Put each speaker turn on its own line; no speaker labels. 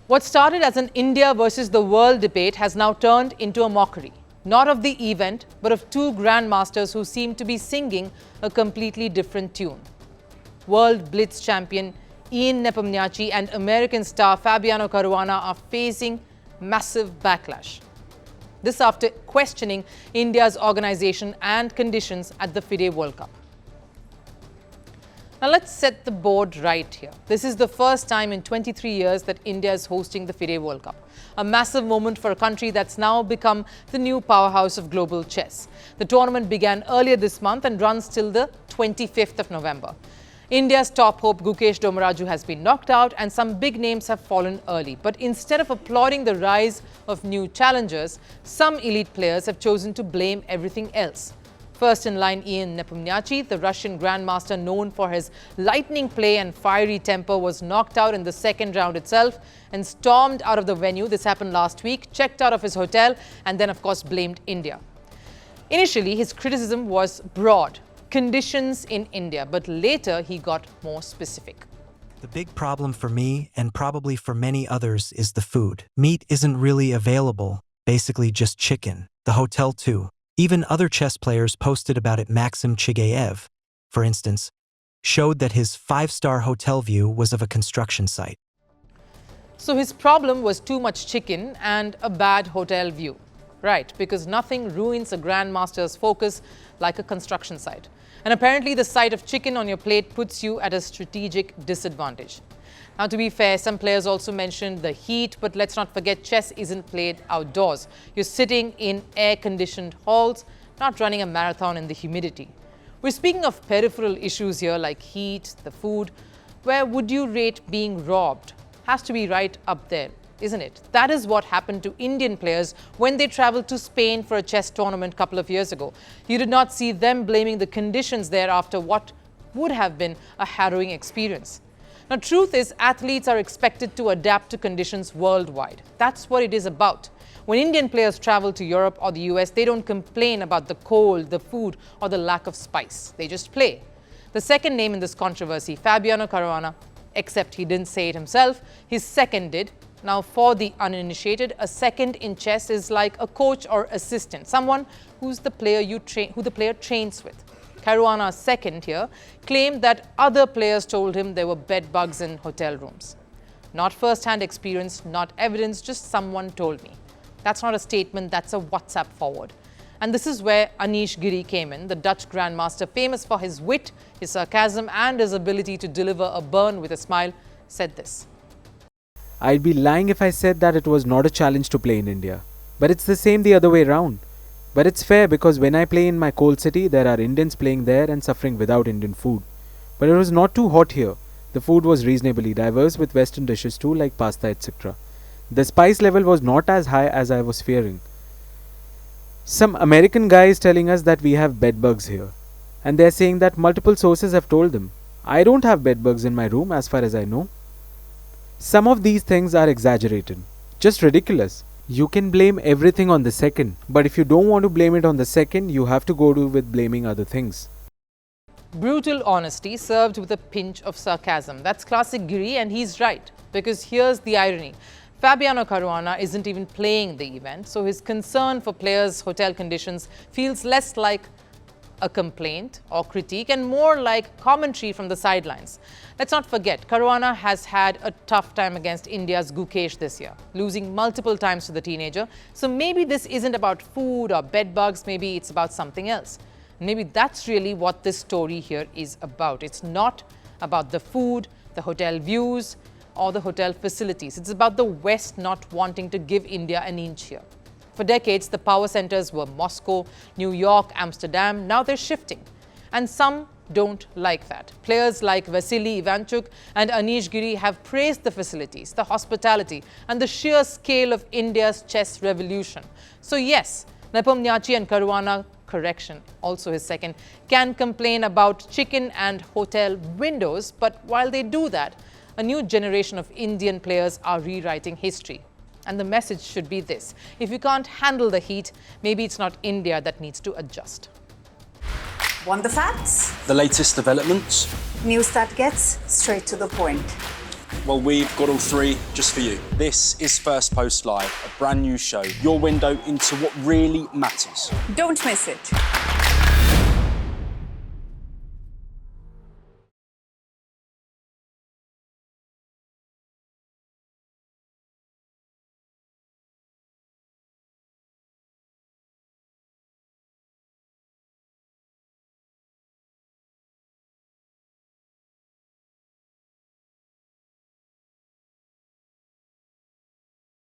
What started as an India versus the world debate has now turned into a mockery. Not of the event, but of two grandmasters who seem to be singing a completely different tune. World Blitz champion Ian Nepomniachtchi and American star Fabiano Caruana are facing massive backlash. This after questioning India's organisation and conditions at the FIDE World Cup. Now let's set the board right here. This is the first time in 23 years that India is hosting the FIDE World Cup. A massive moment for a country that's now become the new powerhouse of global chess. The tournament began earlier this month and runs till the 25th of November. India's top hope Gukesh Dommaraju has been knocked out and some big names have fallen early. But instead of applauding the rise of new challengers, some elite players have chosen to blame everything else. First in line, Ian Nepomniachtchi, the Russian grandmaster known for his lightning play and fiery temper, was knocked out in the second round itself and stormed out of the venue. This happened last week, checked out of his hotel and then of course blamed India. Initially, his criticism was broad. Conditions in India, but later he got more specific.
The big problem for me, and probably for many others, is the food. Meat isn't really available, basically just chicken. The hotel too. Even other chess players posted about it. Maxim Chigayev, for instance, showed that his 5-star hotel view was of a construction site.
So his problem was too much chicken and a bad hotel view. Right, because nothing ruins a grandmaster's focus like a construction site. And apparently the sight of chicken on your plate puts you at a strategic disadvantage. Now, to be fair, some players also mentioned the heat, but let's not forget chess isn't played outdoors. You're sitting in air-conditioned halls, not running a marathon in the humidity. We're speaking of peripheral issues here like heat, the food. Where would you rate being robbed? Has to be right up there, isn't it? That is what happened to Indian players when they traveled to Spain for a chess tournament a couple of years ago. You did not see them blaming the conditions there after what would have been a harrowing experience. Now, truth is, athletes are expected to adapt to conditions worldwide. That's what it is about. When Indian players travel to Europe or the US, they don't complain about the cold, the food, or the lack of spice. They just play. The second name in this controversy, Fabiano Caruana, except he didn't say it himself, his second did. Now, for the uninitiated, a second in chess is like a coach or assistant, someone who's the player who the player trains with. Caruana's second here claimed that other players told him there were bed bugs in hotel rooms. Not first-hand experience, not evidence, just someone told me. That's not a statement, that's a WhatsApp forward. And this is where Anish Giri came in, the Dutch grandmaster, famous for his wit, his sarcasm, and his ability to deliver a burn with a smile, said this.
I'd be lying if I said that it was not a challenge to play in India. But it's the same the other way around. But it's fair because when I play in my cold city, there are Indians playing there and suffering without Indian food. But it was not too hot here. The food was reasonably diverse with Western dishes too, like pasta, etc. The spice level was not as high as I was fearing. Some American guy is telling us that we have bed bugs here. And they're saying that multiple sources have told them. I don't have bed bugs in my room as far as I know. Some of these things are exaggerated. Just ridiculous. You can blame everything on the second, but if you don't want to blame it on the second, you have to go with blaming other things.
Brutal honesty served with a pinch of sarcasm. That's classic Giri, and he's right. Because here's the irony. Fabiano Caruana isn't even playing the event, so his concern for players' hotel conditions feels less like a complaint or critique and more like commentary from the sidelines. Let's not forget, Caruana has had a tough time against India's Gukesh this year, losing multiple times to the teenager. So maybe this isn't about food or bed bugs, maybe it's about something else. Maybe that's really what this story here is about. It's not about the food, the hotel views, or the hotel facilities. It's about the West not wanting to give India an inch here. For decades, the power centers were Moscow, New York, Amsterdam. Now they're shifting. And some don't like that. Players like Vasily Ivanchuk and Anish Giri have praised the facilities, the hospitality, and the sheer scale of India's chess revolution. So yes, Nepomniachtchi and Caruana, correction, also his second, can complain about chicken and hotel windows, but while they do that, a new generation of Indian players are rewriting history. And the message should be this: if you can't handle the heat, maybe it's not India that needs to adjust.
Want the facts?
The latest developments?
News that gets straight to the point. Well, we've got all three just for you. This is First Post Live, a brand new show, your window into what really matters.
Don't miss it.